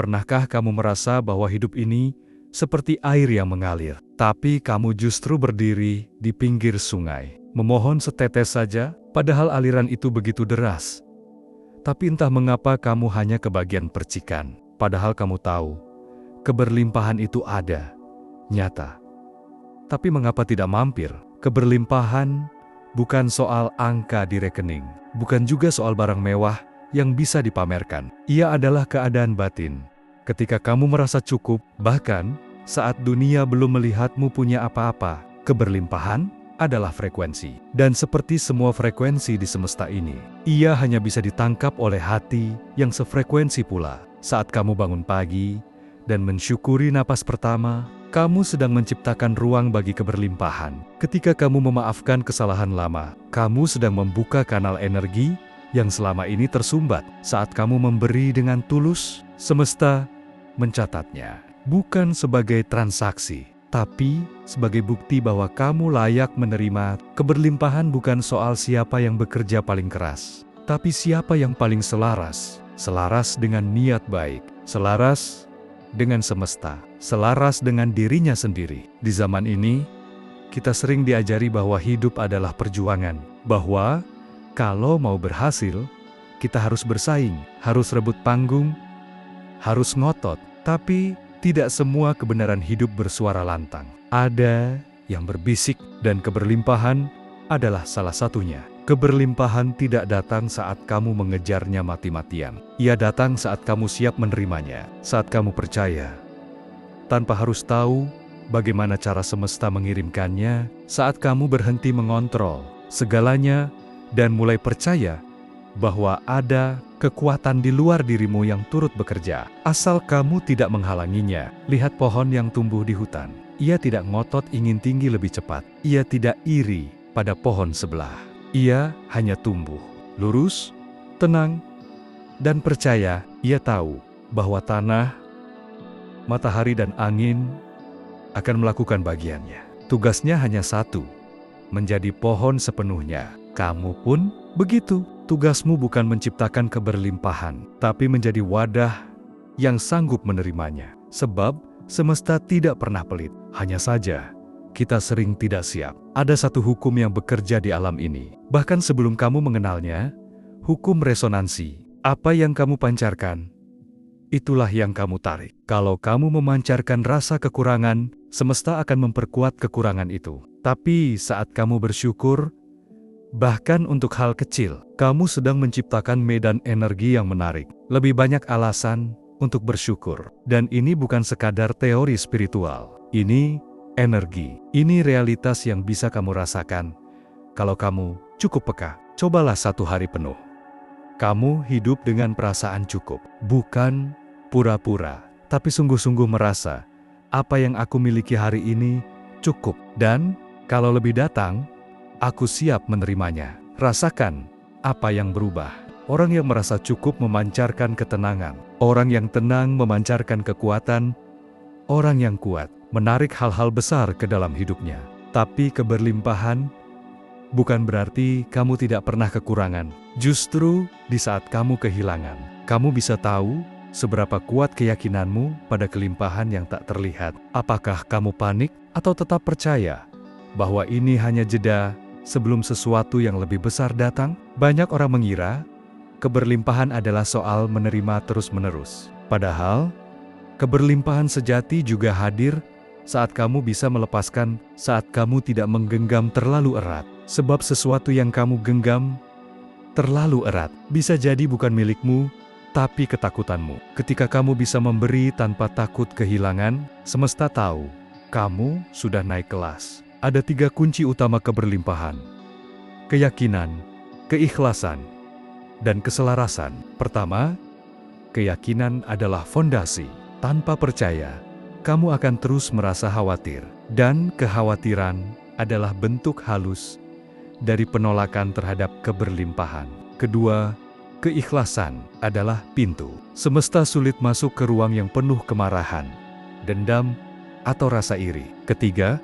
Pernahkah kamu merasa bahwa hidup ini seperti air yang mengalir, tapi kamu justru berdiri di pinggir sungai, memohon setetes saja, padahal aliran itu begitu deras. Tapi entah mengapa kamu hanya kebagian percikan, padahal kamu tahu, keberlimpahan itu ada, nyata. Tapi mengapa tidak mampir? Keberlimpahan bukan soal angka di rekening, bukan juga soal barang mewah yang bisa dipamerkan. Ia adalah keadaan batin. Ketika kamu merasa cukup, bahkan saat dunia belum melihatmu punya apa-apa, keberlimpahan adalah frekuensi. Dan seperti semua frekuensi di semesta ini, ia hanya bisa ditangkap oleh hati yang sefrekuensi pula. Saat kamu bangun pagi dan mensyukuri napas pertama, kamu sedang menciptakan ruang bagi keberlimpahan. Ketika kamu memaafkan kesalahan lama, kamu sedang membuka kanal energi yang selama ini tersumbat. Saat kamu memberi dengan tulus, semesta mencatatnya. Bukan sebagai transaksi, tapi sebagai bukti bahwa kamu layak menerima. Keberlimpahan bukan soal siapa yang bekerja paling keras, tapi siapa yang paling selaras. Selaras dengan niat baik, selaras dengan semesta, selaras dengan dirinya sendiri. Di zaman ini, kita sering diajari bahwa hidup adalah perjuangan, bahwa kalau mau berhasil, kita harus bersaing, harus rebut panggung, harus ngotot. Tapi tidak semua kebenaran hidup bersuara lantang. Ada yang berbisik, dan keberlimpahan adalah salah satunya. Keberlimpahan tidak datang saat kamu mengejarnya mati-matian. Ia datang saat kamu siap menerimanya, saat kamu percaya, tanpa harus tahu bagaimana cara semesta mengirimkannya, saat kamu berhenti mengontrol segalanya dan mulai percaya bahwa ada kekuatan di luar dirimu yang turut bekerja, asal kamu tidak menghalanginya. Lihat pohon yang tumbuh di hutan. Ia tidak ngotot ingin tinggi lebih cepat. Ia tidak iri pada pohon sebelah. Ia hanya tumbuh, lurus, tenang, dan percaya. Ia tahu bahwa tanah, matahari, dan angin akan melakukan bagiannya. Tugasnya hanya satu, menjadi pohon sepenuhnya. Kamu pun begitu. Tugasmu bukan menciptakan keberlimpahan, tapi menjadi wadah yang sanggup menerimanya. Sebab semesta tidak pernah pelit. Hanya saja, kita sering tidak siap. Ada satu hukum yang bekerja di alam ini. Bahkan sebelum kamu mengenalnya, hukum resonansi. Apa yang kamu pancarkan, itulah yang kamu tarik. Kalau kamu memancarkan rasa kekurangan, semesta akan memperkuat kekurangan itu. Tapi saat kamu bersyukur, bahkan untuk hal kecil, kamu sedang menciptakan medan energi yang menarik. Lebih banyak alasan untuk bersyukur. Dan ini bukan sekadar teori spiritual. Ini energi. Ini realitas yang bisa kamu rasakan. Kalau kamu cukup peka, cobalah satu hari penuh. Kamu hidup dengan perasaan cukup. Bukan pura-pura, tapi sungguh-sungguh merasa, apa yang aku miliki hari ini cukup. Dan kalau lebih datang, aku siap menerimanya. Rasakan apa yang berubah. Orang yang merasa cukup memancarkan ketenangan. Orang yang tenang memancarkan kekuatan. Orang yang kuat menarik hal-hal besar ke dalam hidupnya. Tapi keberlimpahan bukan berarti kamu tidak pernah kekurangan. Justru di saat kamu kehilangan, kamu bisa tahu seberapa kuat keyakinanmu pada kelimpahan yang tak terlihat. Apakah kamu panik atau tetap percaya bahwa ini hanya jeda sebelum sesuatu yang lebih besar datang? Banyak orang mengira keberlimpahan adalah soal menerima terus-menerus. Padahal, keberlimpahan sejati juga hadir saat kamu bisa melepaskan, saat kamu tidak menggenggam terlalu erat. Sebab sesuatu yang kamu genggam terlalu erat bisa jadi bukan milikmu, tapi ketakutanmu. Ketika kamu bisa memberi tanpa takut kehilangan, semesta tahu kamu sudah naik kelas. Ada 3 kunci utama keberlimpahan: keyakinan, keikhlasan, dan keselarasan. Pertama, keyakinan adalah fondasi. Tanpa percaya, kamu akan terus merasa khawatir. Dan kekhawatiran adalah bentuk halus dari penolakan terhadap keberlimpahan. Kedua, keikhlasan adalah pintu. Semesta sulit masuk ke ruang yang penuh kemarahan, dendam, atau rasa iri. Ketiga,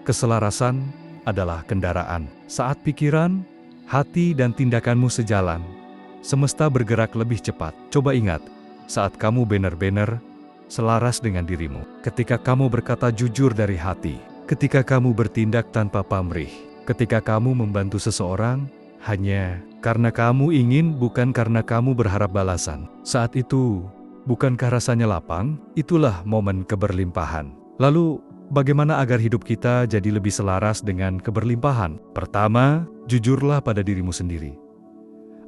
keselarasan adalah kendaraan. Saat pikiran, hati, dan tindakanmu sejalan, semesta bergerak lebih cepat. Coba ingat, saat kamu benar-benar selaras dengan dirimu. Ketika kamu berkata jujur dari hati, ketika kamu bertindak tanpa pamrih, ketika kamu membantu seseorang hanya karena kamu ingin, bukan karena kamu berharap balasan. Saat itu, bukankah rasanya lapang? Itulah momen keberlimpahan. Lalu, bagaimana agar hidup kita jadi lebih selaras dengan keberlimpahan? Pertama, jujurlah pada dirimu sendiri.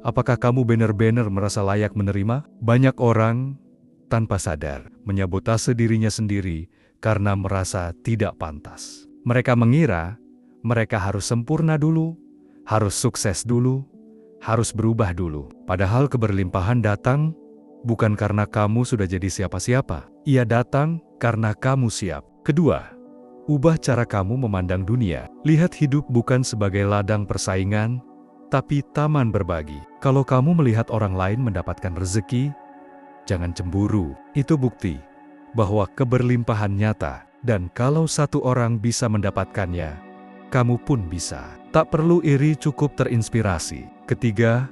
Apakah kamu benar-benar merasa layak menerima? Banyak orang tanpa sadar menyabotase dirinya sendiri karena merasa tidak pantas. Mereka mengira mereka harus sempurna dulu, harus sukses dulu, harus berubah dulu. Padahal keberlimpahan datang bukan karena kamu sudah jadi siapa-siapa. Ia datang karena kamu siap. Kedua, ubah cara kamu memandang dunia. Lihat hidup bukan sebagai ladang persaingan, tapi taman berbagi. Kalau kamu melihat orang lain mendapatkan rezeki, jangan cemburu. Itu bukti bahwa keberlimpahan nyata. Dan kalau satu orang bisa mendapatkannya, kamu pun bisa. Tak perlu iri, cukup terinspirasi. Ketiga,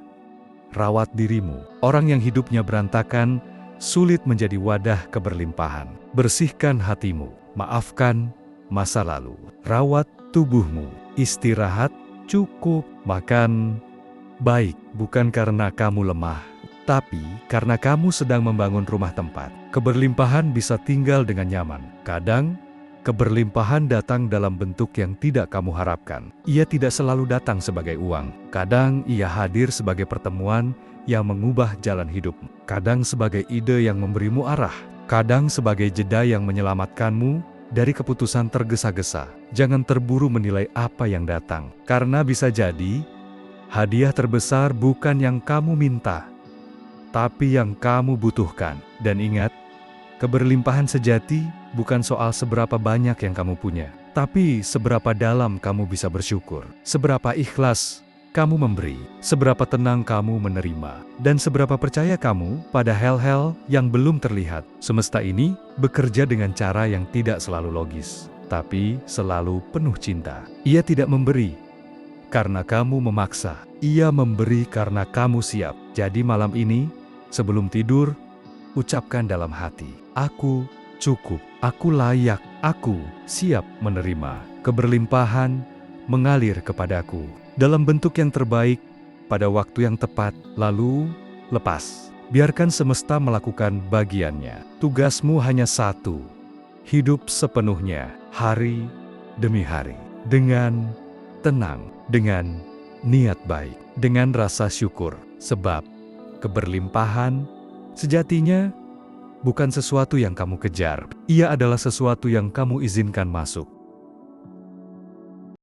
rawat dirimu. Orang yang hidupnya berantakan, sulit menjadi wadah keberlimpahan. Bersihkan hatimu, maafkan masa lalu. Rawat tubuhmu, istirahat cukup, makan baik. Bukan karena kamu lemah, tapi karena kamu sedang membangun rumah tempat. Keberlimpahan bisa tinggal dengan nyaman. Kadang, keberlimpahan datang dalam bentuk yang tidak kamu harapkan. Ia tidak selalu datang sebagai uang. Kadang ia hadir sebagai pertemuan yang mengubah jalan hidupmu. Kadang sebagai ide yang memberimu arah. Kadang sebagai jeda yang menyelamatkanmu dari keputusan tergesa-gesa. Jangan terburu menilai apa yang datang. Karena bisa jadi, hadiah terbesar bukan yang kamu minta, tapi yang kamu butuhkan. Dan ingat, keberlimpahan sejati bukan soal seberapa banyak yang kamu punya, tapi seberapa dalam kamu bisa bersyukur, seberapa ikhlas kamu memberi, seberapa tenang kamu menerima, dan seberapa percaya kamu pada hal-hal yang belum terlihat. Semesta ini bekerja dengan cara yang tidak selalu logis, tapi selalu penuh cinta. Ia tidak memberi karena kamu memaksa, ia memberi karena kamu siap. Jadi malam ini, sebelum tidur, ucapkan dalam hati, aku cukup, aku layak, aku siap menerima. Keberlimpahan mengalir kepadaku dalam bentuk yang terbaik, pada waktu yang tepat. Lalu, lepas. Biarkan semesta melakukan bagiannya. Tugasmu hanya satu, hidup sepenuhnya, hari demi hari, dengan tenang, dengan niat baik, dengan rasa syukur. Sebab keberlimpahan sejatinya bukan sesuatu yang kamu kejar. Ia adalah sesuatu yang kamu izinkan masuk.